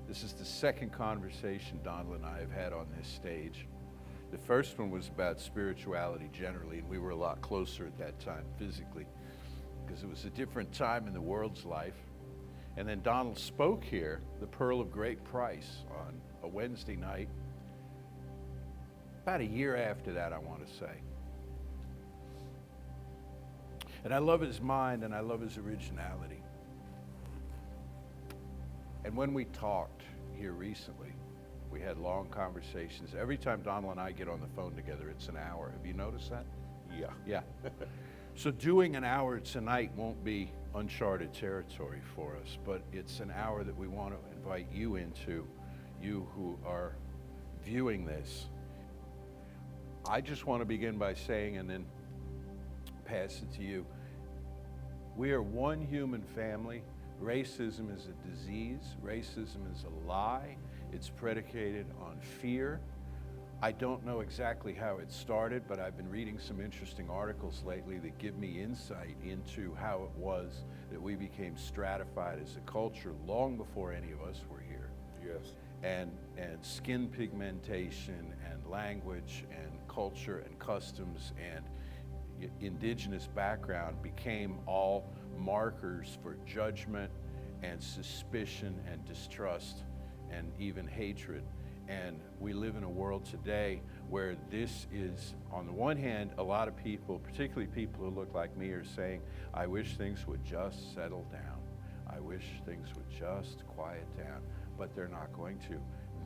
This is the second conversation Donald and I have had on this stage. The first one was about spirituality generally, and we were a lot closer at that time physically, because it was a different time in the world's life. And then Donald spoke here, the Pearl of Great Price, on a Wednesday night, about a year after that, I want to say. And I love his mind and I love his originality. And when we talked here recently, we had long conversations. Every time Donald and I get on the phone together, it's an hour. Have you noticed that? Yeah. Yeah. So doing an hour tonight won't be uncharted territory for us, but it's an hour that we want to invite you into, you who are viewing this. I just want to begin by saying, and then pass it to you, we are one human family. Racism is a disease. Racism is a lie. It's predicated on fear. I don't know exactly how it started, but I've been reading some interesting articles lately that give me insight into how it was that we became stratified as a culture long before any of us were here. Yes. And skin pigmentation and language and culture and customs and indigenous background became all markers for judgment and suspicion and distrust and even hatred. And we live in a world today where this is, on the one hand, a lot of people, particularly people who look like me, are saying, I wish things would just settle down. I wish things would just quiet down, but they're not going to.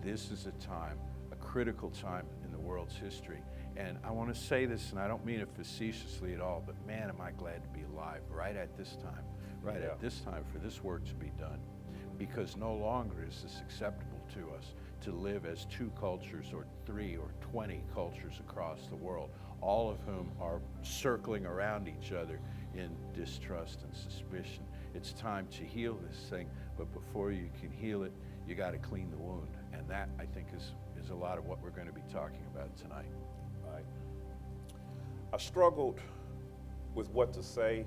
This is a time, a critical time in the world's history. And I want to say this, and I don't mean it facetiously at all, but man, am I glad to be alive right at this time, at this time for this work to be done. Because no longer is this acceptable to us to live as two cultures or 3 or 20 cultures across the world, all of whom are circling around each other in distrust and suspicion. It's time to heal this thing, but before you can heal it, you got to clean the wound. And that, I think, is a lot of what we're going to be talking about tonight. Right. I struggled with what to say.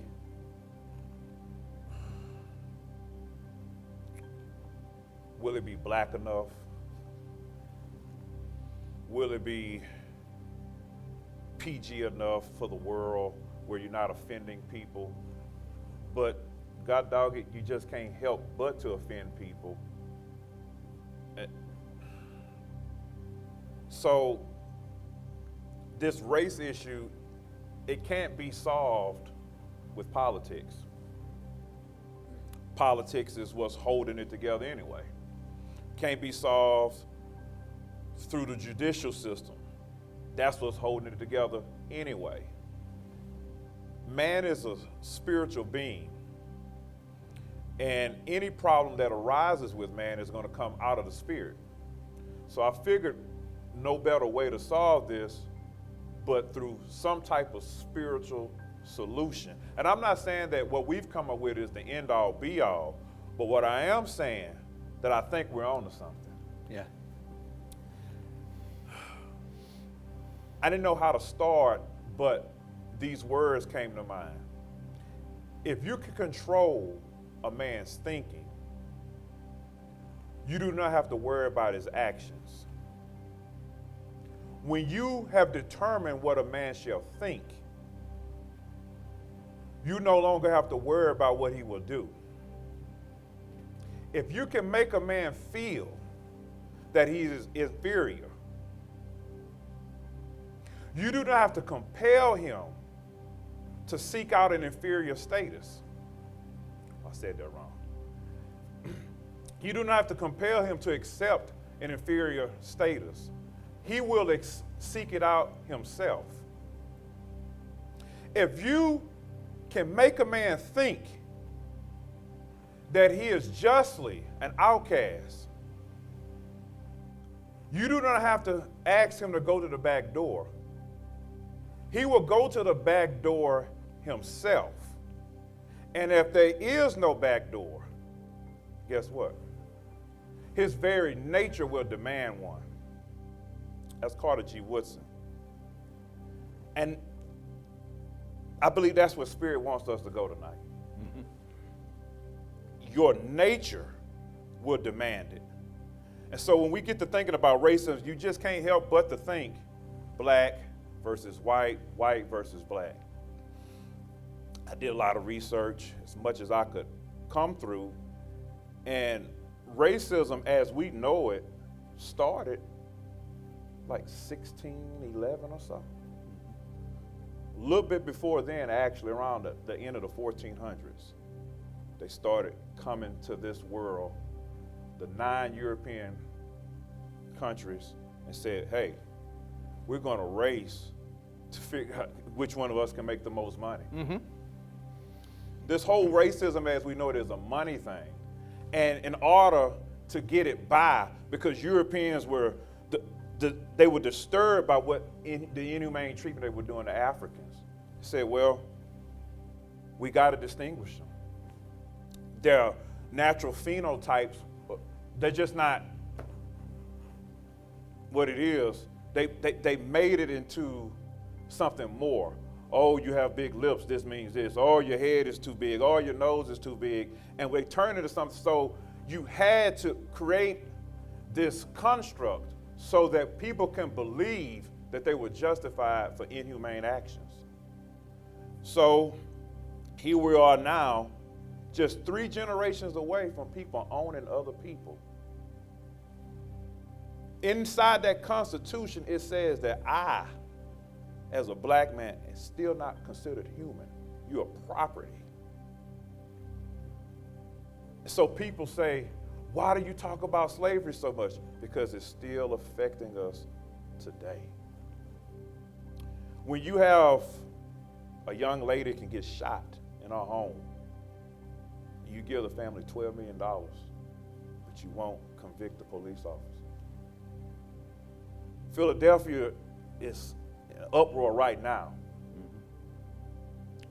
Will it be black enough? Will it be PG enough for the world where you're not offending people? But God dog it, you just can't help but to offend people. So this race issue, it can't be solved with politics. Politics is what's holding it together anyway. Can't be solved through the judicial system. That's what's holding it together anyway. Man is a spiritual being, and any problem that arises with man is going to come out of the spirit. So I figured no better way to solve this but through some type of spiritual solution. And I'm not saying that what we've come up with is the end all be all, but what I am saying that I think we're on to something. Yeah. I didn't know how to start, but these words came to mind. If you can control a man's thinking, you do not have to worry about his actions. When you have determined what a man shall think, you no longer have to worry about what he will do. If you can make a man feel that he is inferior, you do not have to compel him to seek out an inferior status. I said that wrong. You do not have to compel him to accept an inferior status. He will seek it out himself. If you can make a man think that he is justly an outcast, you do not have to ask him to go to the back door. He will go to the back door himself. And if there is no back door, guess what? His very nature will demand one. That's Carter G. Woodson. And I believe that's what Spirit wants us to go tonight. Mm-hmm. Your nature will demand it. And so when we get to thinking about racism, you just can't help but to think black versus white, white versus black. I did a lot of research, as much as I could come through, and racism as we know it started like 1611 or so. A little bit before then, actually, around the end of the 1400s, they started coming to this world, the 9 European countries, and said, hey, we're going to race to figure out which one of us can make the most money. Mm-hmm. This whole racism as we know it is a money thing. And in order to get it by, because Europeans were, they were disturbed by the inhumane treatment they were doing to Africans. They said, well, we got to distinguish them. Their natural phenotypes, they're just not what it is. They made it into something more. Oh, you have big lips, this means this. Oh, your head is too big. Oh, your nose is too big. And we turn it into something. So you had to create this construct so that people can believe that they were justified for inhumane actions. So here we are now, just 3 generations away from people owning other people. Inside that Constitution, it says that I, as a black man, am still not considered human. You're property. So people say, why do you talk about slavery so much? Because it's still affecting us today. When you have a young lady can get shot in her home, you give the family $12 million, but you won't convict the police officer. Philadelphia is in uproar right now.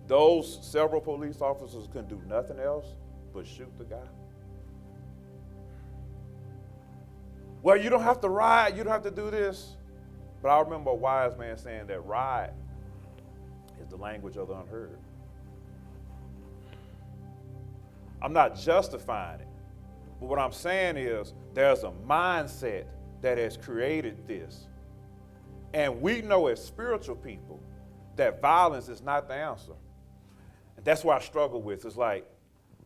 Those several police officers can do nothing else but shoot the guy. Well, you don't have to riot, you don't have to do this. But I remember a wise man saying that riot is the language of the unheard. I'm not justifying it, but what I'm saying is there's a mindset that has created this. And we know as spiritual people that violence is not the answer. And that's what I struggle with. It's like,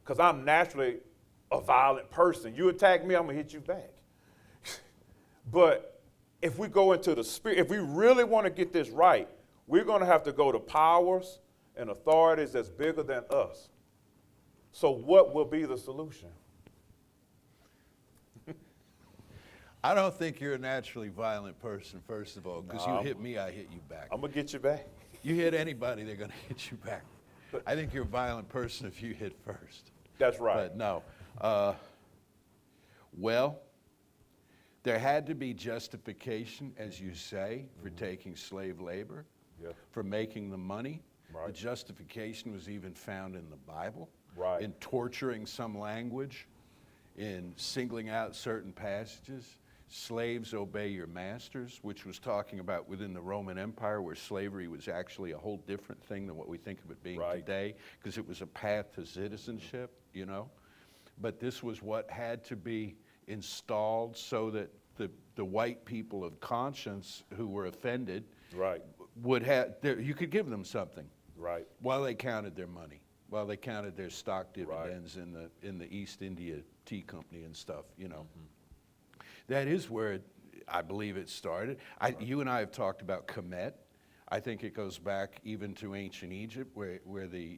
because I'm naturally a violent person. You attack me, I'm going to hit you back. But if we go into the spirit, if we really want to get this right, we're going to have to go to powers and authorities that's bigger than us. So what will be the solution? I don't think you're a naturally violent person, first of all, because you hit me, I hit you back. I'm going to get you back. You hit anybody, they're going to hit you back. I think you're a violent person if you hit first. That's right. But no. Well, there had to be justification, as you say, for taking slave labor, for making the money. Right. The justification was even found in the Bible, Right. in torturing some language, in singling out certain passages. Slaves obey your masters, which was talking about within the Roman Empire where slavery was actually a whole different thing than what we think of it being Right. today, because it was a path to citizenship, you know. But this was what had to be installed so that the white people of conscience who were offended Right. would have, you could give them something Right. while they counted their money, while they counted their stock dividends in the East India Tea Company and stuff, you know. That is where I believe it started. You and I have talked about Kemet. I think it goes back even to ancient Egypt, where the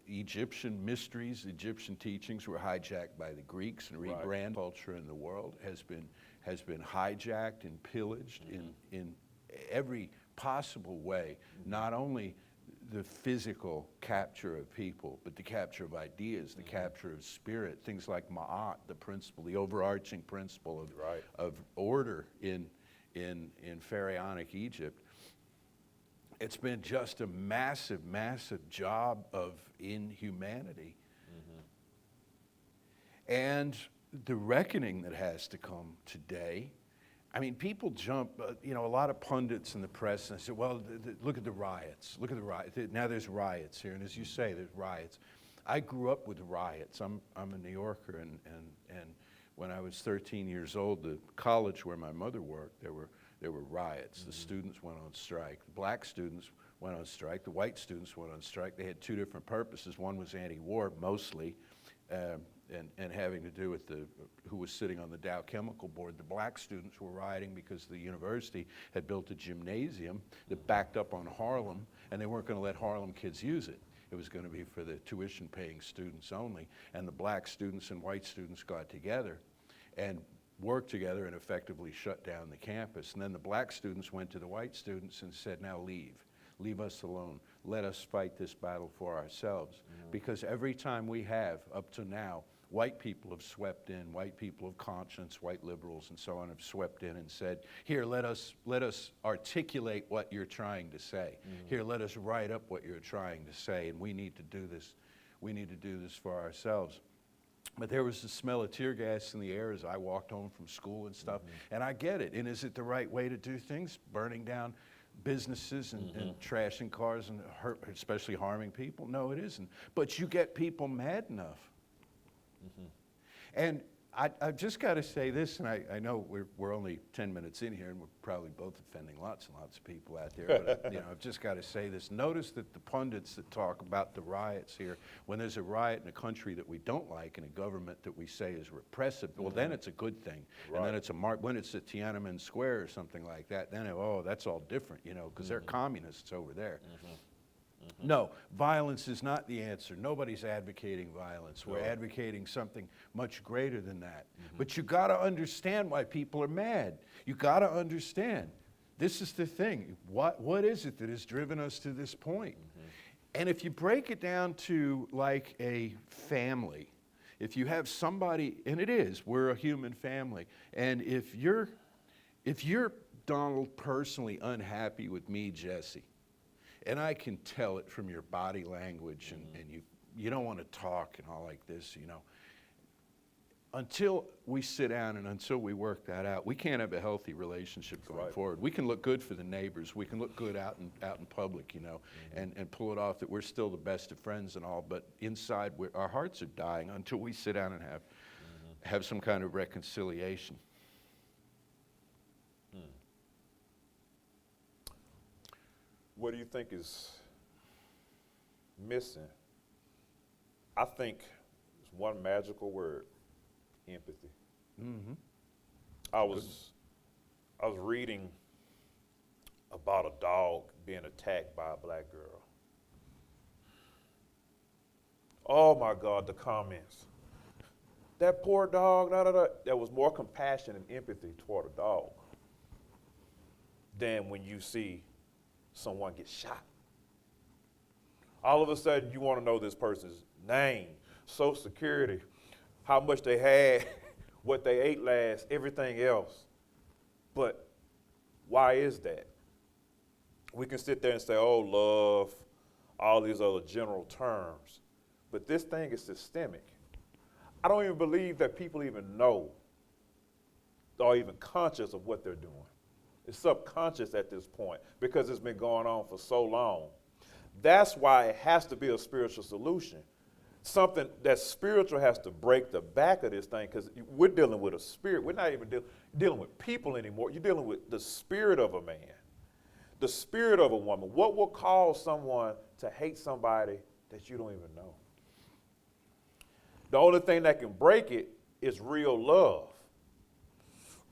Egyptian mysteries, Egyptian teachings were hijacked by the Greeks and rebranded. Culture in the world has been hijacked and pillaged in every possible way. Not only the physical capture of people, but the capture of ideas, the capture of spirit, things like Ma'at, the principle, the overarching principle of order in pharaonic Egypt. It's been just a massive, massive job of inhumanity. And the reckoning that has to come today, I mean, people jump, a lot of pundits in the press, and say, well, look at the riots. Look at the riots. Now there's riots here, and as you say, there's riots. I grew up with riots. I'm a New Yorker, and when I was 13 years old, the college where my mother worked, there were riots. The students went on strike. The black students went on strike. The white students went on strike. They had two different purposes. One was anti-war, mostly, and having to do with who was sitting on the Dow Chemical Board. The black students were rioting because the university had built a gymnasium that backed up on Harlem, and they weren't going to let Harlem kids use it. It was going to be for the tuition-paying students only. And the black students and white students got together and worked together and effectively shut down the campus. And then the black students went to the white students and said, now leave. Leave us alone. Let us fight this battle for ourselves. Because every time we have, up to now, white people have swept in, white people of conscience, white liberals and so on have swept in and said, here, let us articulate what you're trying to say. Here, let us write up what you're trying to say, and we need to do this. We need to do this for ourselves. But there was the smell of tear gas in the air as I walked home from school and stuff, and I get it. And is it the right way to do things? Burning down businesses and trashing cars and especially harming people? No, it isn't. But you get people mad enough. And I've just got to say this, and I know we're only 10 minutes in here, and we're probably both offending lots and lots of people out there, but I've just got to say this. Notice that the pundits that talk about the riots here, when there's a riot in a country that we don't like and a government that we say is repressive, well, then it's a good thing. Right. And then it's when it's at Tiananmen Square or something like that, then, that's all different, because they're communists over there. No, violence is not the answer. Nobody's advocating violence. We're advocating something much greater than that. But you got to understand why people are mad. You got to understand. This is the thing. What is it that has driven us to this point? And if you break it down to like a family, if you have somebody, and it is, we're a human family, and if you're Donald personally unhappy with me, Jesse, and I can tell it from your body language, and you don't want to talk and all like this, Until we sit down and until we work that out, we can't have a healthy relationship going forward. We can look good for the neighbors. We can look good out in public, and pull it off that we're still the best of friends and all, but inside our hearts are dying until we sit down and have some kind of reconciliation. What do you think is missing? I think it's one magical word: empathy. I was reading about a dog being attacked by a black girl. Oh my God, the comments. That poor dog, There was more compassion and empathy toward a dog than when you see someone get shot. All of a sudden, you want to know this person's name, Social Security, how much they had, what they ate last, everything else. But why is that? We can sit there and say, oh, love, all these other general terms. But this thing is systemic. I don't even believe that people even know or even conscious of what they're doing. It's subconscious at this point because it's been going on for so long. That's why it has to be a spiritual solution. Something that spiritual has to break the back of this thing, because we're dealing with a spirit. We're not even dealing with people anymore. You're dealing with the spirit of a man, the spirit of a woman. What will cause someone to hate somebody that you don't even know? The only thing that can break it is real love,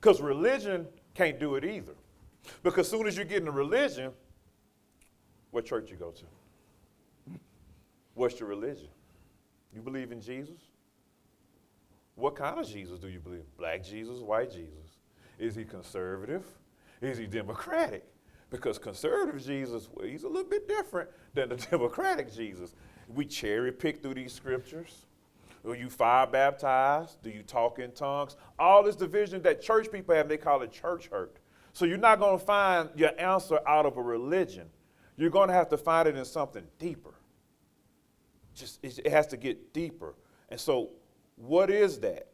because religion can't do it either. Because as soon as you get into religion, what church you go to? What's your religion? You believe in Jesus? What kind of Jesus do you believe? Black Jesus, white Jesus? Is he conservative? Is he democratic? Because conservative Jesus, well, he's a little bit different than the democratic Jesus. We cherry pick through these scriptures. Are you fire baptized? Do you talk in tongues? All this division that church people have, they call it church hurt. So you're not going to find your answer out of a religion. You're going to have to find it in something deeper. It has to get deeper. And so what is that?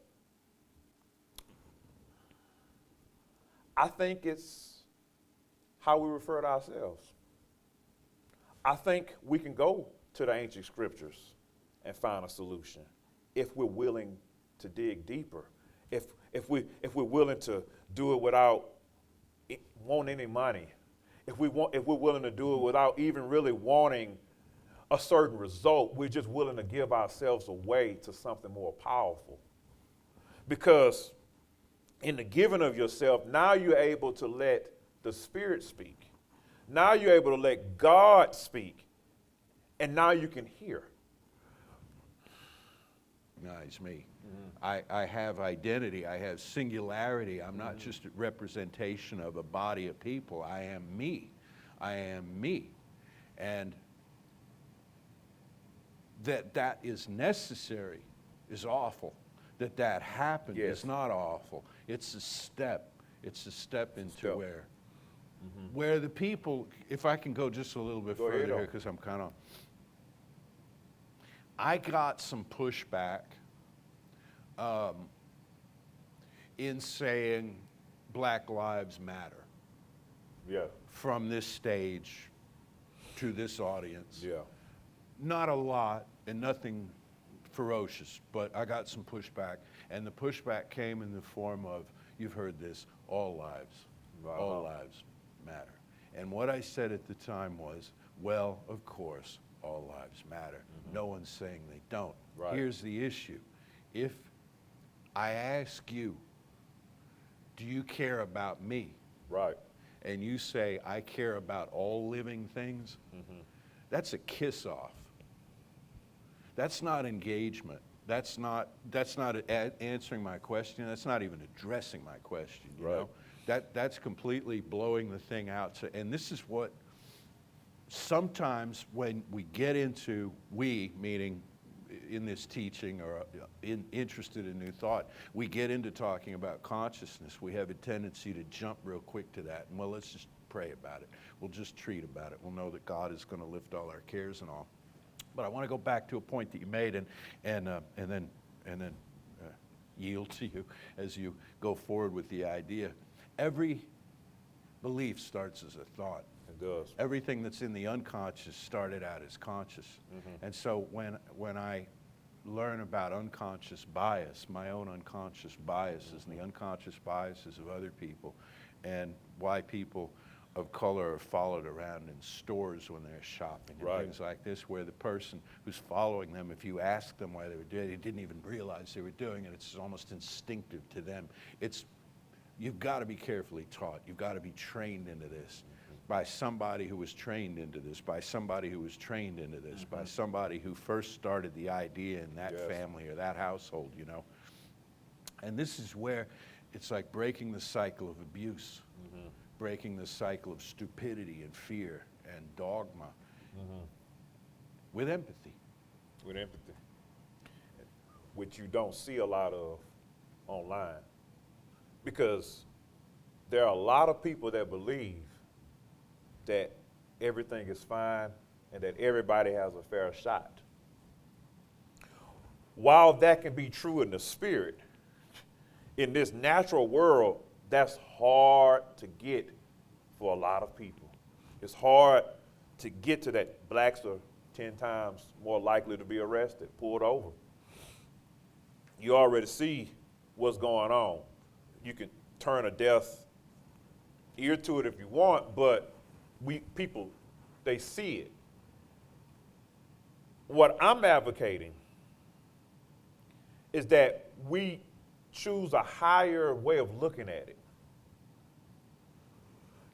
I think it's how we refer to ourselves. I think we can go to the ancient scriptures and find a solution if we're willing to dig deeper. if we're willing to do it without wanting any money, if we're willing to do it without even really wanting a certain result, we're just willing to give ourselves away to something more powerful. Because in the giving of yourself, now you're able to let the Spirit speak. Now you're able to let God speak. And now you can hear. No, it's me. I have identity. I have singularity. I'm not just a representation of a body of people. I am me. I am me. And that is necessary is awful. That happened is not awful. It's a step. It's a step into where the people, if I can go just a little bit further here, because I'm kind of, I got some pushback in saying Black Lives Matter. Yeah. From this stage to this audience. Yeah. Not a lot and nothing ferocious, but I got some pushback. And the pushback came in the form of, you've heard this, all lives. All lives matter. And what I said at the time was, well, of course, all lives matter. No one's saying they don't. Right. Here's the issue. If I ask you, do you care about me? Right. And you say, I care about all living things, that's a kiss-off. That's not engagement. That's not answering my question. That's not even addressing my question. You know? That's completely blowing the thing out. And this is what sometimes when we get into, we, meaning in this teaching or interested in new thought, we get into talking about consciousness. We have a tendency to jump real quick to that. And well, let's just pray about it. We'll just treat about it. We'll know that God is going to lift all our cares and all. But I want to go back to a point that you made and then yield to you as you go forward with the idea. Every belief starts as a thought. It does. Everything that's in the unconscious started out as conscious. And so when I learn about unconscious bias, my own unconscious biases and the unconscious biases of other people, and why people of color are followed around in stores when they're shopping and things like this, where the person who's following them, if you ask them why they were doing it, they didn't even realize they were doing it. It's almost instinctive to them. You've got to be carefully taught. You've got to be trained into this by somebody who was trained into this, by somebody who was trained into this, by somebody who first started the idea in that family or that household, you know. And this is where it's like breaking the cycle of abuse, breaking the cycle of stupidity and fear and dogma with empathy. With empathy, which you don't see a lot of online. Because there are a lot of people that believe that everything is fine and that everybody has a fair shot. While that can be true in the spirit, in this natural world, that's hard to get for a lot of people. It's hard to get to that. Blacks are 10 times more likely to be arrested, pulled over. You already see what's going on. You can turn a deaf ear to it if you want, but people, they see it. What I'm advocating is that we choose a higher way of looking at it.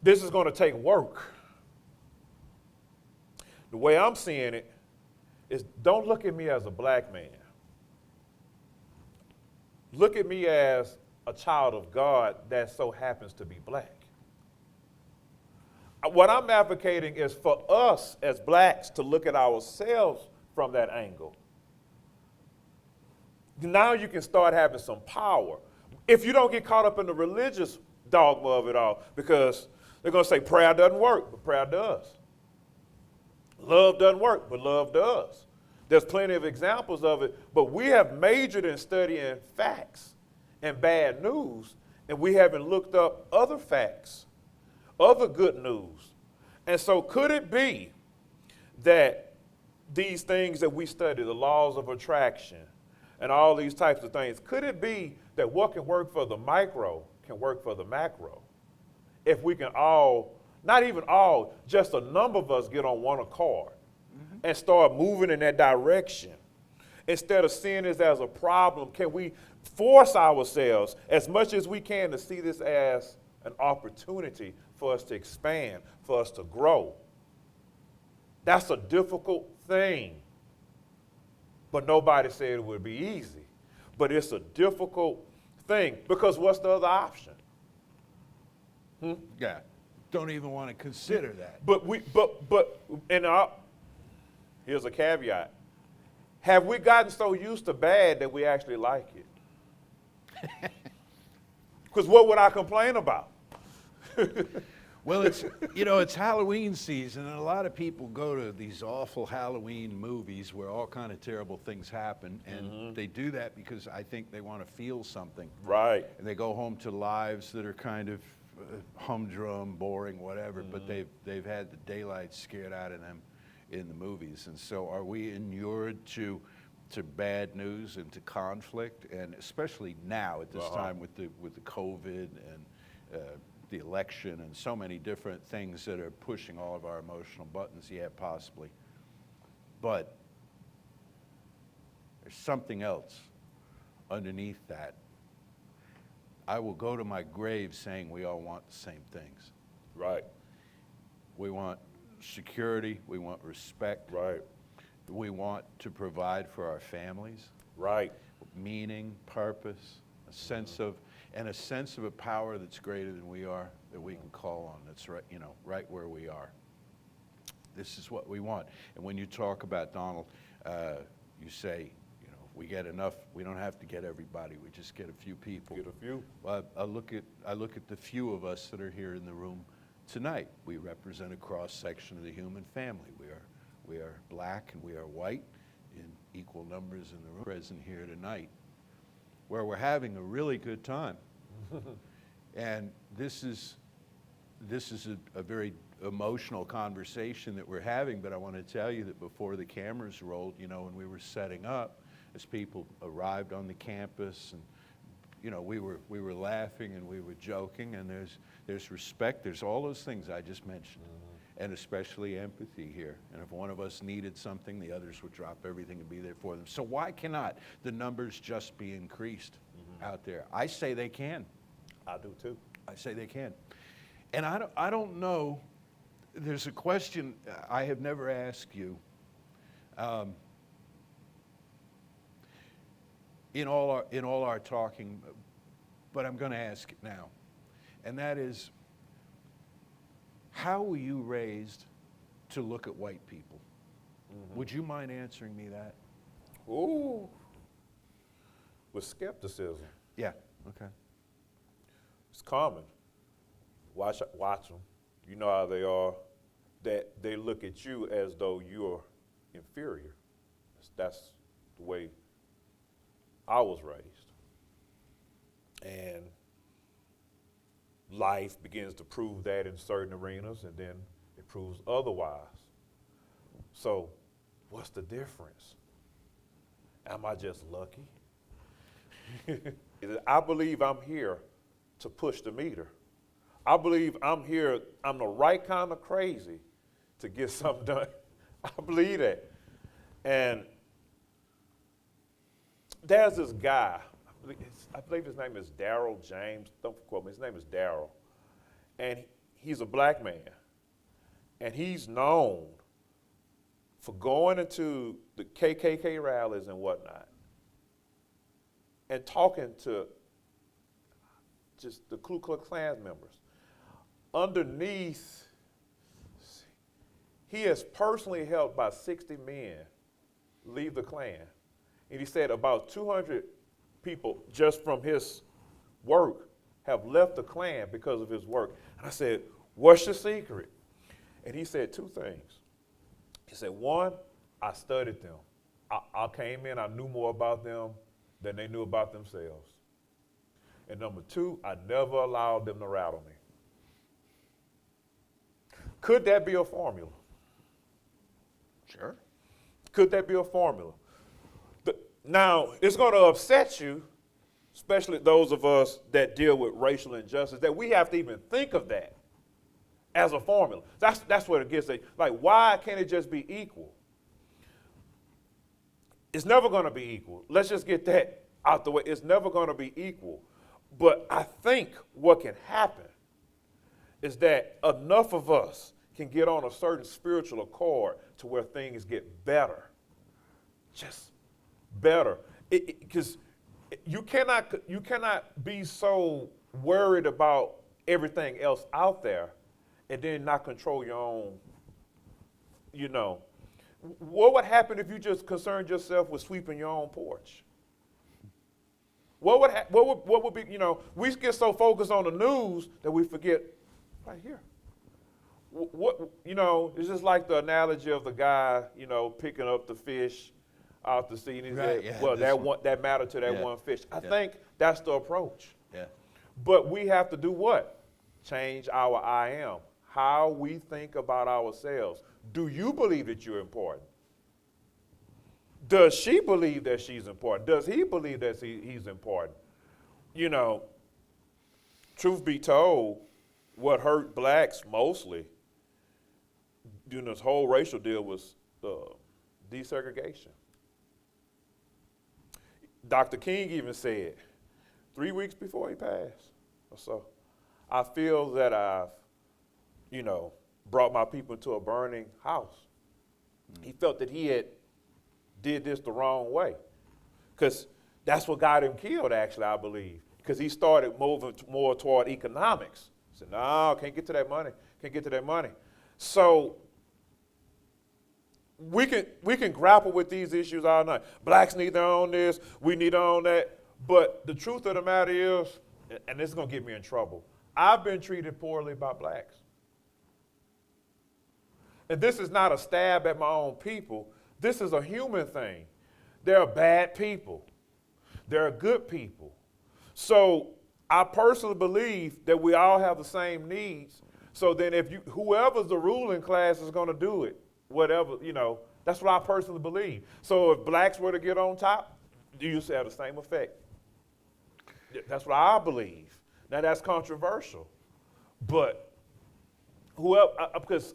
This is going to take work. The way I'm seeing it is, don't look at me as a black man. Look at me as a child of God that so happens to be black. What I'm advocating is for us as blacks to look at ourselves from that angle. Now you can start having some power. If you don't get caught up in the religious dogma of it all, because they're going to say prayer doesn't work, but prayer does. Love doesn't work, but love does. There's plenty of examples of it, but we have majored in studying facts and bad news, and we haven't looked up other facts, other good news. And so could it be that these things that we study, the laws of attraction, and all these types of things. Could it be that what can work for the micro can work for the macro? If we can all, not even all, just a number of us get on one accord and start moving in that direction. Instead of seeing this as a problem, can we force ourselves as much as we can to see this as an opportunity for us to expand, for us to grow? That's a difficult thing. But nobody said it would be easy. But it's a difficult thing because what's the other option? Yeah, don't even want to consider that. Here's a caveat. Have we gotten so used to bad that we actually like it? Because what would I complain about? Well, it's Halloween season, and a lot of people go to these awful Halloween movies where all kind of terrible things happen, and they do that because I think they want to feel something. Right. And they go home to lives that are kind of humdrum, boring, whatever, but they've had the daylight scared out of them in the movies. And so are we inured to bad news and to conflict, and especially now at this time with the COVID and the election and so many different things that are pushing all of our emotional buttons? Yeah, possibly. But there's something else underneath that. I will go to my grave saying we all want the same things. Right. We want security, we want respect. Right. We want to provide for our families. Right. Meaning, purpose, a sense of a power that's greater than we are, that we can call on, that's right, right where we are. This is what we want. And when you talk about Donald, you say, we get enough, we don't have to get everybody, we just get a few people. Get a few. Well, I look at the few of us that are here in the room tonight. We represent a cross-section of the human family. We are black and we are white in equal numbers in the room present here tonight, where we're having a really good time. And this is a very emotional conversation that we're having, but I want to tell you that before the cameras rolled, when we were setting up, as people arrived on the campus, and we were laughing and we were joking, and there's respect, there's all those things I just mentioned. And especially empathy here. And if one of us needed something, the others would drop everything and be there for them. So why cannot the numbers just be increased out there? I say they can. I do too. I say they can. And I don't know, there's a question I have never asked you. In all our talking, but I'm going to ask it now. And that is, how were you raised to look at white people? Would you mind answering me that? Ooh. With skepticism. Yeah, okay. It's common. Watch them. You know how they are. That they look at you as though you're inferior. That's the way I was raised. And life begins to prove that in certain arenas, and then it proves otherwise. So, what's the difference? Am I just lucky? I believe I'm here to push the meter. I believe I'm here, I'm the right kind of crazy to get something done. I believe that. And there's this guy, I believe his name is Daryl James, don't quote me, his name is Daryl. And he's a black man. And he's known for going into the KKK rallies and whatnot and talking to just the Ku Klux Klan members. Underneath, he has personally helped about 60 men leave the Klan. And he said about 200 people just from his work have left the Klan because of his work. And I said, what's your secret? And he said two things. He said, one, I studied them. I came in, I knew more about them than they knew about themselves. And number two, I never allowed them to rattle me. Could that be a formula? Sure. Could that be a formula? Now, it's going to upset you, especially those of us that deal with racial injustice, that we have to even think of that as a formula. That's what it gets at. Like, why can't it just be equal? It's never going to be equal. Let's just get that out the way. It's never going to be equal. But I think what can happen is that enough of us can get on a certain spiritual accord to where things get better. Just better. Because you cannot be so worried about everything else out there and then not control your own, you know. What would happen if you just concerned yourself with sweeping your own porch? What would be, you know, we get so focused on the news that we forget right here. What, you know, it's just like the analogy of the guy, you know, picking up the fish out the sea. And he said, well, that mattered to that one fish. I think that's the approach. Yeah. But we have to do what? Change our I am. How we think about ourselves. Do you believe that you're important? Does she believe that she's important? Does he believe that he's important? You know, truth be told, what hurt blacks mostly during this whole racial deal was desegregation. Dr. King even said 3 weeks before he passed or so, I feel that I've, you know, brought my people to a burning house. He felt that he had did this the wrong way, because that's what got him killed, actually, I believe, because he started moving more toward economics. He said, no, can't get to that money. So we can grapple with these issues all night. Blacks need to own this, we need to own that, but the truth of the matter is, and this is going to get me in trouble, I've been treated poorly by blacks. And this is not a stab at my own people. This is a human thing. There are bad people. There are good people. So I personally believe that we all have the same needs. So then whoever's the ruling class is going to do it, whatever, you know, that's what I personally believe. So if blacks were to get on top, you used to have the same effect. That's what I believe. Now that's controversial. But whoever, because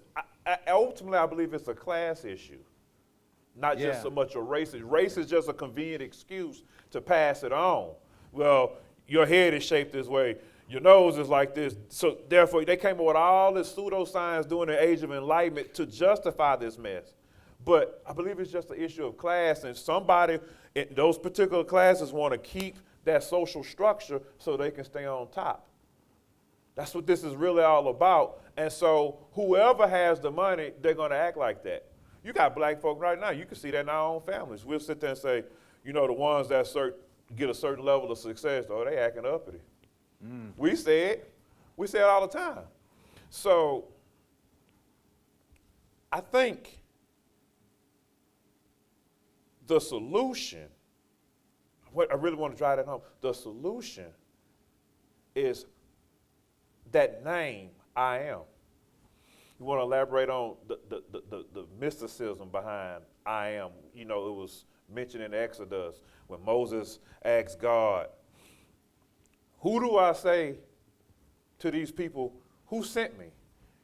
ultimately I believe it's a class issue. Not just so much a race. Race is just a convenient excuse to pass it on. Well, your head is shaped this way. Your nose is like this. So therefore, they came up with all this pseudoscience during the Age of Enlightenment to justify this mess. But I believe it's just an issue of class, and somebody in those particular classes want to keep that social structure so they can stay on top. That's what this is really all about. And so whoever has the money, they're going to act like that. You got black folk right now. You can see that in our own families. We'll sit there and say, you know, the ones that get a certain level of success, oh, they acting uppity. We say it all the time. So I think the solution, what I really want to drive that home, the solution is that name, I am. You want to elaborate on the mysticism behind I am. You know, it was mentioned in Exodus when Moses asked God, who do I say to these people, who sent me?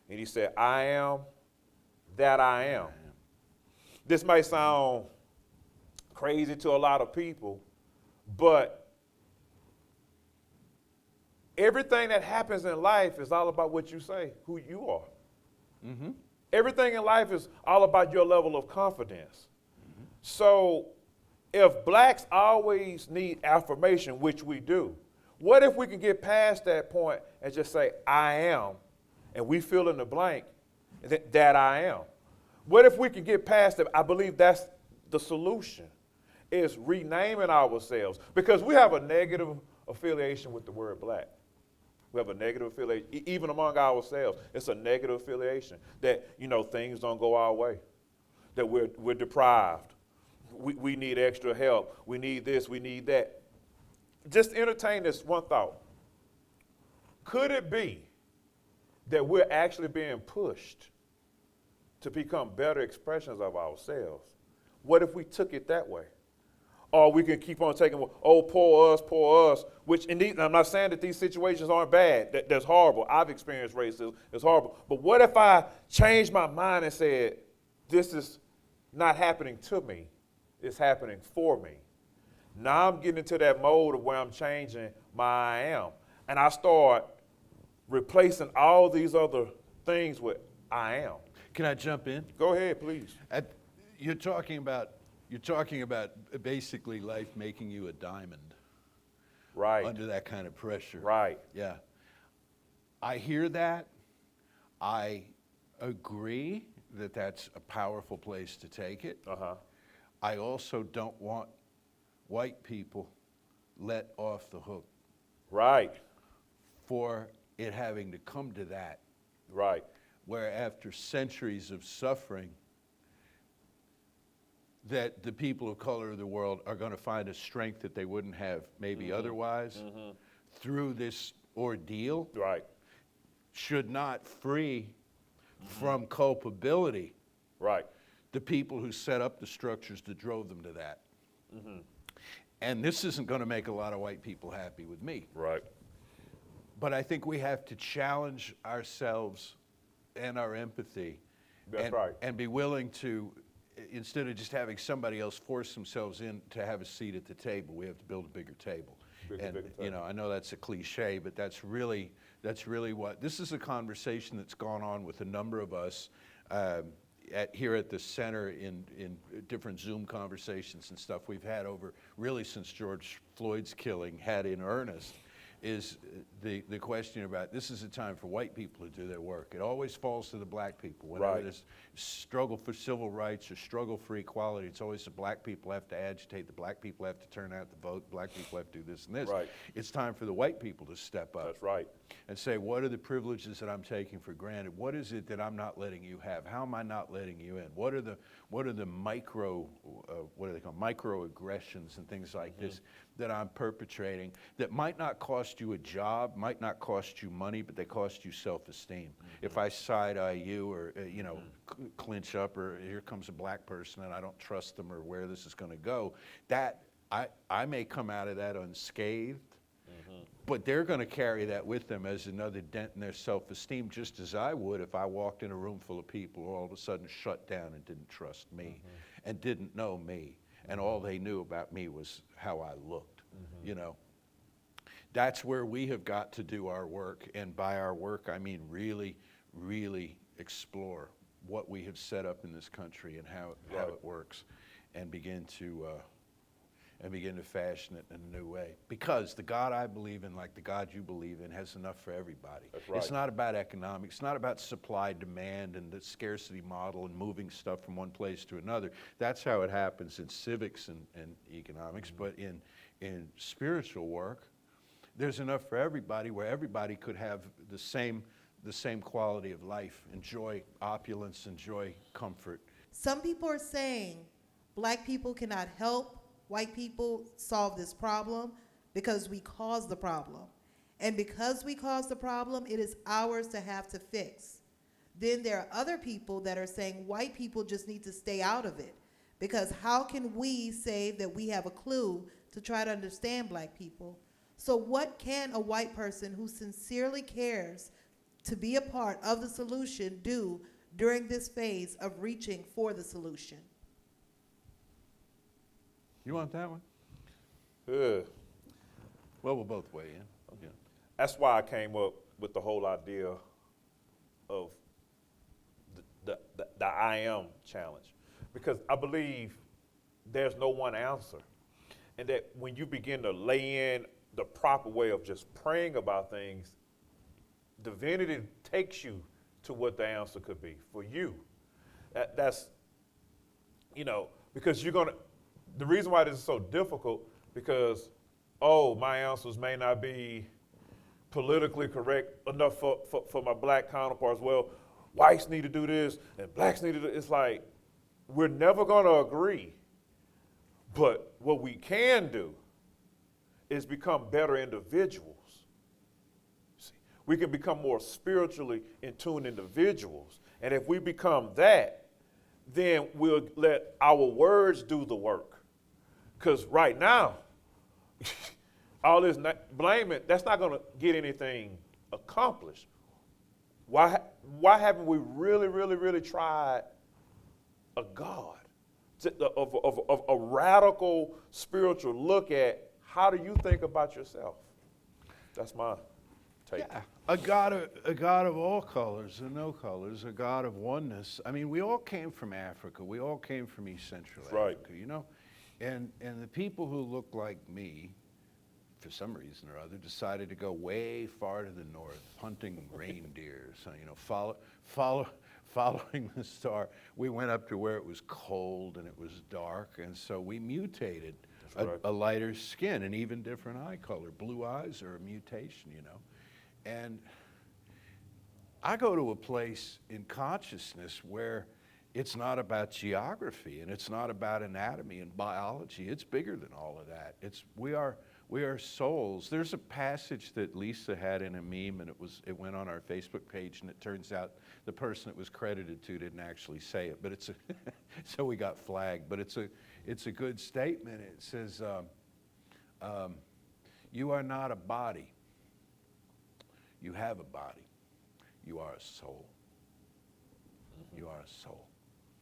And he said, I am that I am. This might sound crazy to a lot of people, but everything that happens in life is all about what you say, who you are. Mm-hmm. Everything in life is all about your level of confidence. Mm-hmm. So if blacks always need affirmation, which we do, what if we can get past that point and just say, I am, and we fill in the blank that I am? What if we can get past it? I believe that's the solution, is renaming ourselves, because we have a negative affiliation with the word black. We have a negative affiliation, even among ourselves. It's a negative affiliation that, you know, things don't go our way, that we're deprived. We need extra help. We need this, we need that. Just entertain this one thought. Could it be that we're actually being pushed to become better expressions of ourselves? What if we took it that way? Or we can keep on taking, oh, poor us, which indeed, I'm not saying that these situations aren't bad. That's horrible. I've experienced racism. It's horrible. But what if I changed my mind and said, this is not happening to me, it's happening for me? Now I'm getting into that mode of where I'm changing my I am. And I start replacing all these other things with I am. Can I jump in? Go ahead, please. You're talking about basically life making you a diamond. Right. Under that kind of pressure. Right. Yeah. I hear that. I agree that that's a powerful place to take it. Uh-huh. I also don't want white people let off the hook. Right. For it having to come to that. Right. Where after centuries of suffering, that the people of color of the world are going to find a strength that they wouldn't have maybe otherwise through this ordeal. Right. Should not free from culpability. Right. The people who set up the structures that drove them to that. And this isn't going to make a lot of white people happy with me. Right. But I think we have to challenge ourselves and our empathy. That's right. And be willing to, instead of just having somebody else force themselves in to have a seat at the table, we have to build a bigger table. Bigger table. You know, I know that's a cliche, but that's really what, this is a conversation that's gone on with a number of us here at the center in different Zoom conversations and stuff we've had over, really since George Floyd's killing had in earnest, is the question about this is a time for white people to do their work. It always falls to the black people. Whenever there's struggle for civil rights or struggle for equality, it's always the black people have to agitate, the black people have to turn out to vote, black people have to do this and this. Right. It's time for the white people to step up. That's right. And say, what are the privileges that I'm taking for granted? What is it that I'm not letting you have? How am I not letting you in? What are the micro, what are they called, microaggressions and things like this that I'm perpetrating that might not cost you a job, might not cost you money, but they cost you self-esteem. If I side-eye you or, clinch up, or here comes a black person and I don't trust them or where this is going to go, that I may come out of that unscathed, but they're going to carry that with them as another dent in their self-esteem, just as I would if I walked in a room full of people who all of a sudden shut down and didn't trust me and didn't know me. And all they knew about me was how I looked, you know. That's where we have got to do our work. And by our work, I mean really, really explore what we have set up in this country and how it works, and begin to fashion it in a new way. Because the God I believe in, like the God you believe in, has enough for everybody. That's right. It's not about economics. It's not about supply, demand, and the scarcity model and moving stuff from one place to another. That's how it happens in civics and economics. But in spiritual work, there's enough for everybody, where everybody could have the same quality of life, enjoy opulence, enjoy comfort. Some people are saying black people cannot help white people solve this problem because we caused the problem. And because we caused the problem, it is ours to have to fix. Then there are other people that are saying white people just need to stay out of it, because how can we say that we have a clue to try to understand black people? So what can a white person who sincerely cares to be a part of the solution do during this phase of reaching for the solution? You want that one? Well, we'll both weigh in. Yeah. that's why I came up with the whole idea of the I am challenge, because I believe there's no one answer, and that when you begin to lay in the proper way of just praying about things, divinity takes you to what the answer could be for you. That's, because you're gonna. The reason why this is so difficult, because, my answers may not be politically correct enough for my black counterparts. Well, whites need to do this and blacks need to do it. It's like, we're never gonna agree. But what we can do is become better individuals. See, we can become more spiritually in tune individuals. And if we become that, then we'll let our words do the work. Because right now, all this blaming, that's not going to get anything accomplished. Why haven't we really tried a God, of a radical spiritual look at how do you think about yourself? That's my take. Yeah, a God of all colors and no colors, a God of oneness. I mean, we all came from Africa. We all came from East Central Right. Africa, you know? And the people who look like me, for some reason or other, decided to go way far to the north, hunting reindeer, so, you know, following the star. We went up to where it was cold and it was dark, and so we mutated a lighter skin, an even different eye color. Blue eyes are a mutation, you know. And I go to a place in consciousness where it's not about geography and it's not about anatomy and biology. It's bigger than all of that. We are souls. There's a passage that Lisa had in a meme, and it went on our Facebook page, and it turns out the person it was credited to didn't actually say it, but it's so we got flagged. But it's a good statement. It says, "You are not a body. You have a body. You are a soul. You are a soul."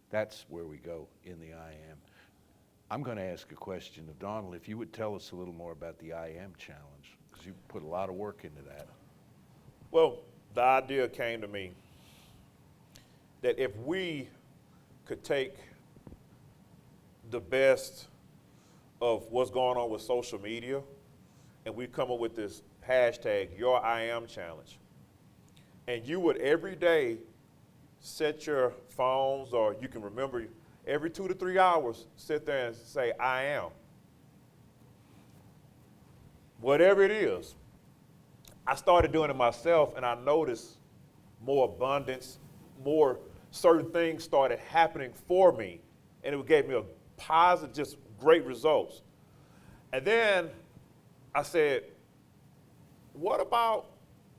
That's where we go in the I Am. I'm going to ask a question of Donald. If you would tell us a little more about the I Am challenge, because you put a lot of work into that. Well, the idea came to me that if we could take the best of what's going on with social media and we come up with this hashtag, Your I Am Challenge, and you would every day set your phones, or you can remember every 2 to 3 hours, sit there and say, I am. Whatever it is. I started doing it myself, and I noticed more abundance, more certain things started happening for me, and it gave me a positive, just great results. And then I said, what about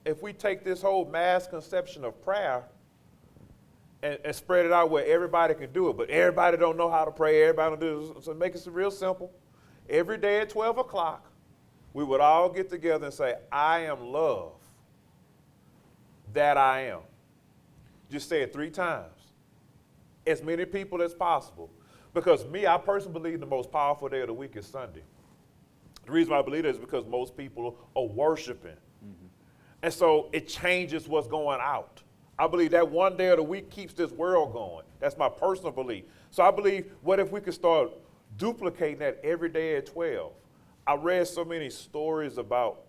if we take this whole mass conception of prayer and spread it out where everybody can do it, but everybody don't know how to pray, everybody don't do it, so make it real simple. Every day at 12 o'clock, we would all get together and say, I am love, that I am. Just say it 3 times. As many people as possible. Because I personally believe the most powerful day of the week is Sunday. The reason why I believe that is because most people are worshiping. Mm-hmm. And so it changes what's going out. I believe that one day of the week keeps this world going. That's my personal belief. So I believe, what if we could start duplicating that every day at 12? I read so many stories about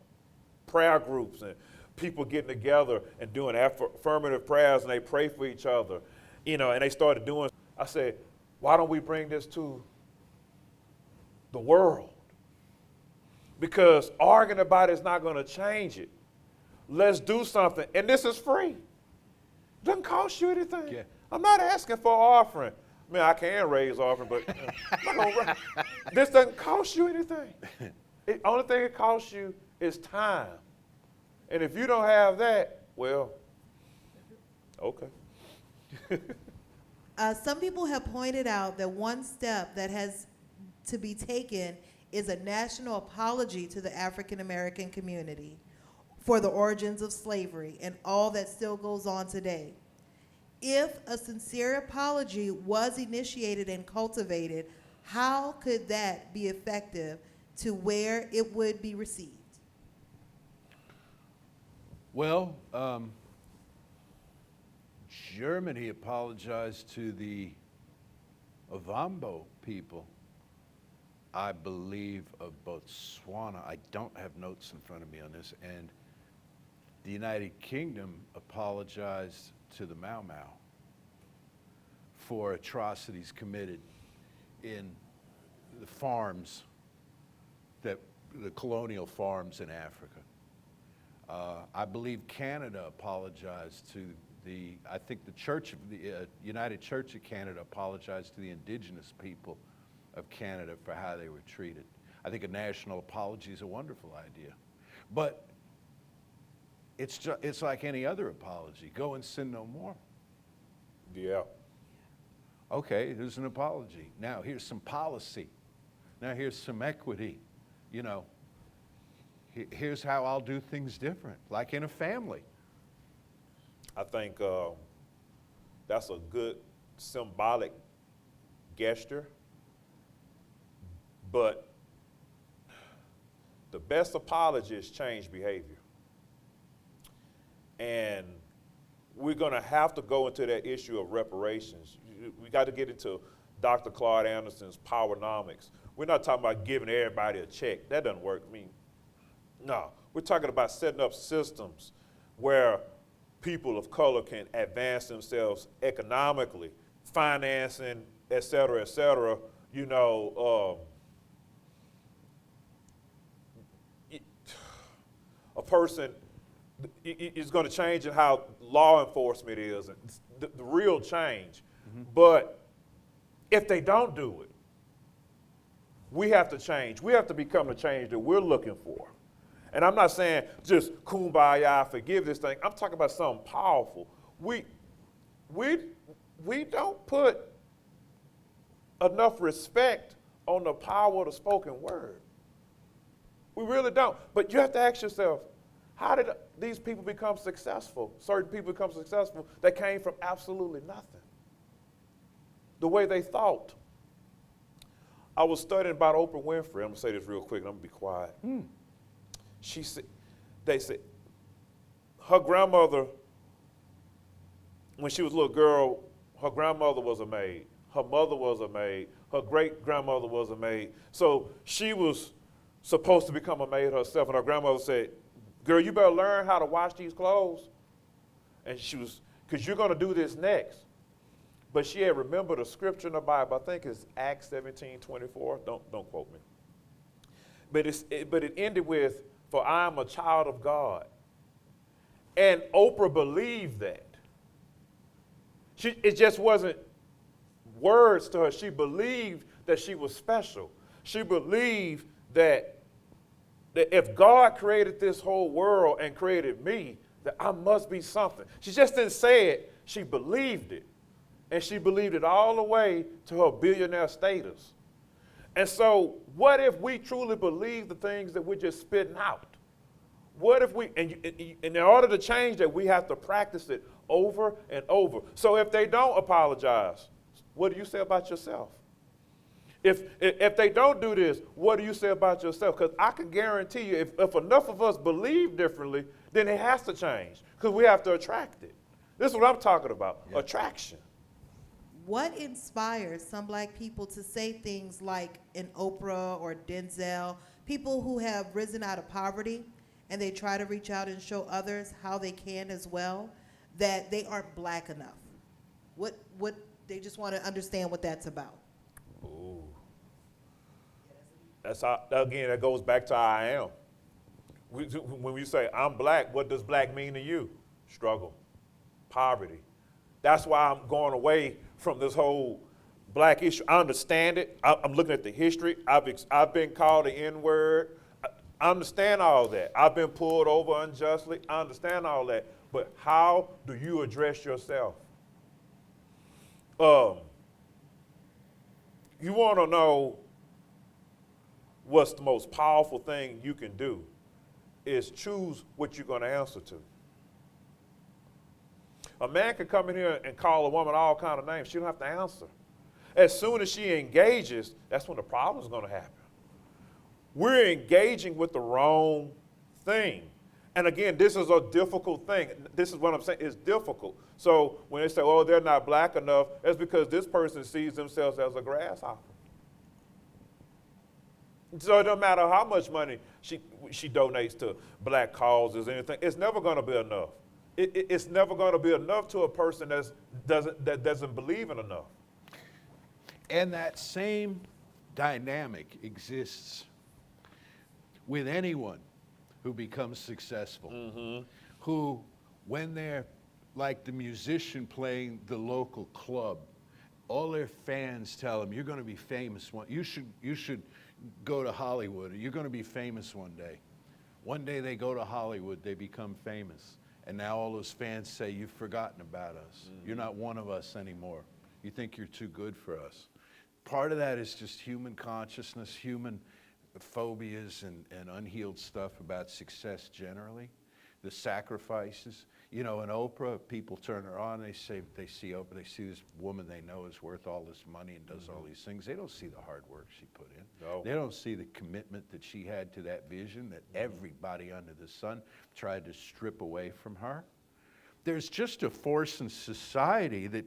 prayer groups and people getting together and doing affirmative prayers, and they pray for each other, you know, and they started doing. I said, why don't we bring this to the world? Because arguing about it is not going to change it. Let's do something, and this is free. Doesn't cost you anything. Yeah. I'm not asking for an offering. I mean, I can raise offering, but I'm not gonna this doesn't cost you anything. The only thing it costs you is time. And if you don't have that, well, okay. Some people have pointed out that one step that has to be taken is a national apology to the African American community for the origins of slavery and all that still goes on today. If a sincere apology was initiated and cultivated, how could that be effective to where it would be received? Well, Germany apologized to the Ovambo people, I believe, of Botswana. I don't have notes in front of me on this. And the United Kingdom apologized to the Mau Mau for atrocities committed in the farms, the colonial farms in Africa. I believe Canada apologized to I think the Church of the United Church of Canada apologized to the indigenous people of Canada for how they were treated. I think a national apology is a wonderful idea. But it's like any other apology. Go and sin no more. Yeah. Okay, there's an apology. Now here's some policy. Now here's some equity. You know, here's how I'll do things different, like in a family. I think that's a good symbolic gesture, but the best apology is change behavior. And we're going to have to go into that issue of reparations. We got to get into Dr. Claude Anderson's Powernomics. We're not talking about giving everybody a check. That doesn't work. I mean, no. We're talking about setting up systems where people of color can advance themselves economically, financing, et cetera, you know, a person is going to change in how law enforcement is, and the real change. Mm-hmm. But if they don't do it, we have to change. We have to become the change that we're looking for. And I'm not saying just kumbaya, forgive this thing. I'm talking about something powerful. We don't put enough respect on the power of the spoken word. We really don't. But you have to ask yourself, how did these people become successful? Certain people become successful that came from absolutely nothing. The way they thought. I was studying about Oprah Winfrey. I'm going to say this real quick and I'm going to be quiet. She said, they said, her grandmother, when she was a little girl, her grandmother was a maid. Her mother was a maid. Her great-grandmother was a maid. So she was supposed to become a maid herself. And her grandmother said, girl, you better learn how to wash these clothes. And she was, because you're going to do this next. But she had remembered a scripture in the Bible. I think it's Acts 17:24. Don't quote me. But it ended with, for I am a child of God. And Oprah believed that. It just wasn't words to her. She believed that she was special. She believed that if God created this whole world and created me, that I must be something. She just didn't say it. She believed it. And she believed it all the way to her billionaire status. And so what if we truly believe the things that we're just spitting out? What if we, and in order to change that, we have to practice it over and over. So if they don't apologize, what do you say about yourself? If they don't do this, what do you say about yourself? Because I can guarantee you, if enough of us believe differently, then it has to change because we have to attract it. This is what I'm talking about, attraction. What inspires some black people to say things like an Oprah or Denzel, people who have risen out of poverty, and they try to reach out and show others how they can as well, that they aren't black enough? What they just want to understand what that's about. Ooh. That's how, again, that goes back to I am. When we say I'm black, what does black mean to you? Struggle, poverty. That's why I'm going away from this whole black issue. I understand it. I'm looking at the history. I've been called the N-word. I understand all that. I've been pulled over unjustly. I understand all that. But how do you address yourself? You want to know what's the most powerful thing you can do is choose what you're going to answer to. A man can come in here and call a woman all kind of names. She don't have to answer. As soon as she engages, that's when the problem is going to happen. We're engaging with the wrong thing. And again, this is a difficult thing. This is what I'm saying. It's difficult. So when they say, oh, they're not black enough, that's because this person sees themselves as a grasshopper. So it doesn't matter how much money she donates to black causes or anything. It's never going to be enough. It's never going to be enough to a person that doesn't believe in enough. And that same dynamic exists with anyone who becomes successful, who, when they're like the musician playing the local club, all their fans tell them, you're going to be famous one. You should go to Hollywood, or you're going to be famous one day. One day they go to Hollywood, they become famous. And now all those fans say, you've forgotten about us. You're not one of us anymore. You think you're too good for us. part of that is just human consciousness, human phobias and unhealed stuff about success generally, the sacrifices. You know, in Oprah, people turn her on, they see Oprah, they see this woman they know is worth all this money and does all these things. They don't see the hard work she put in. No. They don't see the commitment that she had to that vision that everybody under the sun tried to strip away from her. There's just a force in society that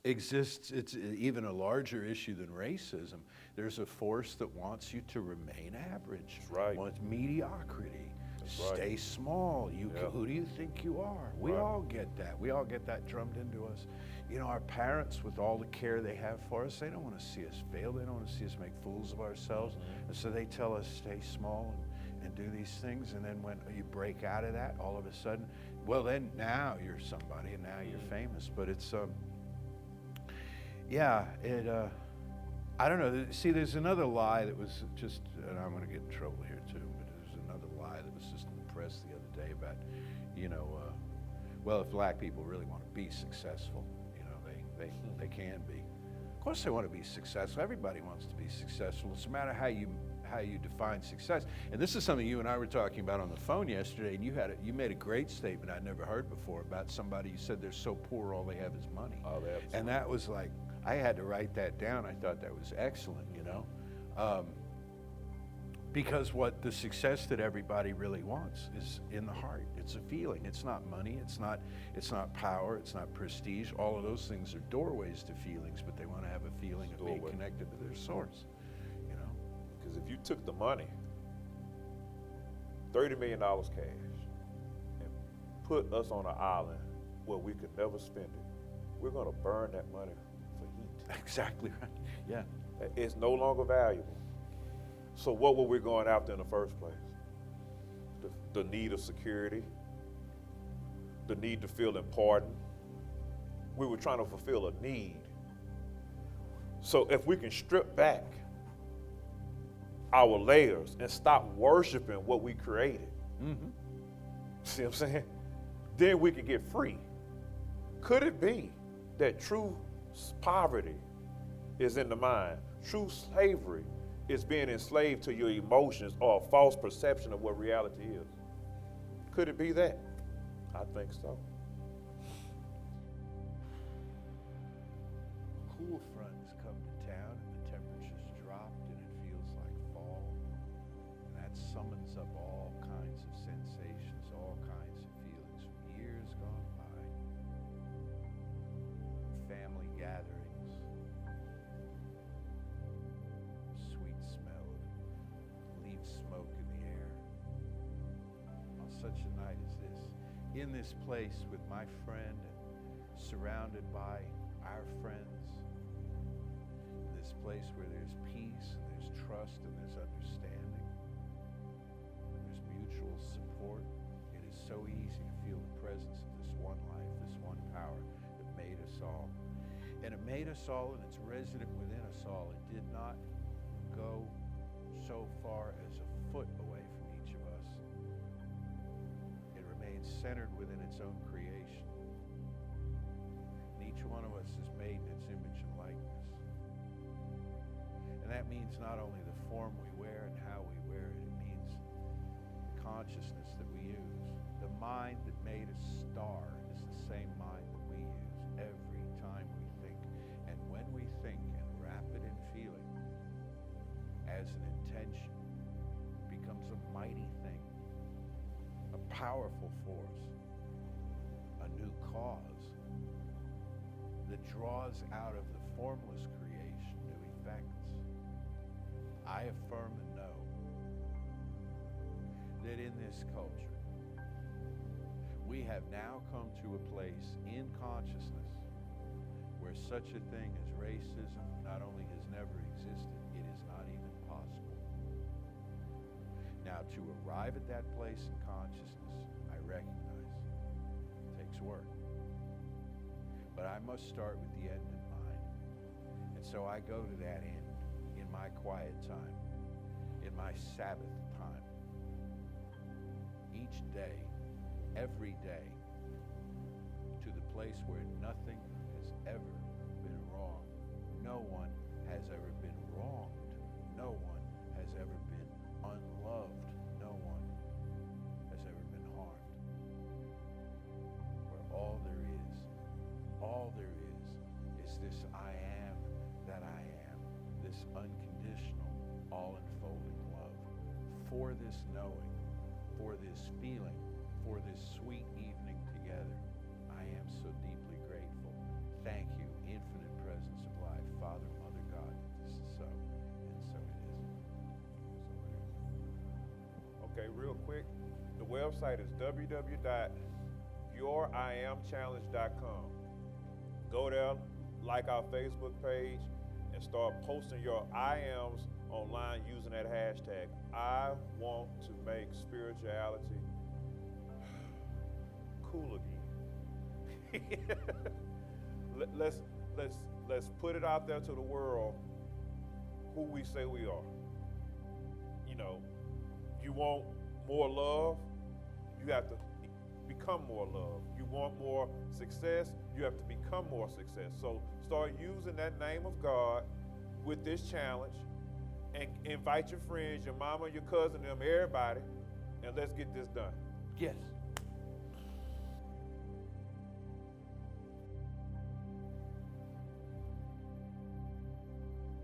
exists. It's even a larger issue than racism. There's a force that wants you to remain average. That's right. Wants mediocrity. That's right. Stay small. Yeah. Who do you think you are? We Right. all get that. We all get that drummed into us. You know, our parents, with all the care they have for us, they don't want to see us fail. They don't want to see us make fools of ourselves. And so they tell us stay small and do these things. And then when you break out of that, all of a sudden, well, then now you're somebody and now you're famous. But it's I don't know. See, there's another lie that was just, and I'm going to get in trouble here too, but there's another lie that was just in the press the other day about, you know, well, if black people really want to be successful, you know, they can be. Of course they want to be successful. Everybody wants to be successful. It's no matter how you define success. And this is something you and I were talking about on the phone yesterday, and you made a great statement I'd never heard before about somebody. You said they're so poor all they have is money. Oh, and that was like, I had to write that down. I thought that was excellent, you know. Because what the success that everybody really wants is in the heart. It's a feeling. It's not money. It's not power. It's not prestige. All of those things are doorways to feelings, but they want to have a feeling of being connected to their source, you know. Because if you took the money, $30 million cash, and put us on an island where we could never spend it, we're going to burn that money for heat. Exactly right. Yeah. It's no longer valuable. So what were we going after in the first place? The need of security, the need to feel important. We were trying to fulfill a need. So if we can strip back our layers and stop worshiping what we created, see what I'm saying? Then we can get free. Could it be that true poverty is in the mind? True slavery is being enslaved to your emotions or a false perception of what reality is. Could it be that? I think so. Cool front has come to town and the temperature's dropped and it feels like fall. And that summons up all kinds of sensations, all kinds of feelings from years gone by. Family gatherings, sweet smell of leaf smoke in the air. On such a night as this, in this place with my friend, surrounded by our friends, in this place where there's peace and there's trust and there's understanding, and there's mutual support, it is so easy to feel the presence of this one life, this one power that made us all. And it made us all, and it's resident within us all. It did not go so far as a foot away from each of us. It remains centered within its own creation. And each one of us is made in its image and likeness. And that means not only the form we wear and how we wear it, it means the consciousness that we use. The mind that made a star is the same mind that we use every time we think. And when we think and wrap it in feeling as an intention, it becomes a mighty thing, a powerful force, a new cause that draws out of the formless creation new effects. I affirm and know that in this culture, we have now come to a place in consciousness where such a thing as racism not only has never existed, it is not even possible. Now, to arrive at that place in consciousness, I recognize it takes work. But I must start with the end in mind. And so I go to that end in my quiet time, in my Sabbath time. Each day, every day, to the place where nothing has ever been wrong. No one has ever been wronged. No one has ever been unloved. No one has ever been harmed. Where all there is this I am that I am, this unconditional, all-enfolding love. For this knowing, for this feeling, for this sweet evening together, I am so deeply grateful. Thank you, infinite presence of life, Father, Mother, God. This is so, and so it is. So it is. Okay, real quick, the website is www.youriamchallenge.com. Go there, like our Facebook page, and start posting your I ams online using that hashtag. I want to make spirituality cool again. Let's put it out there to the world who we say we are. You know, you want more love, you have to become more love. You want more success, you have to become more success. So start using that name of God with this challenge and invite your friends, your mama, your cousin, them, everybody, and let's get this done. Yes.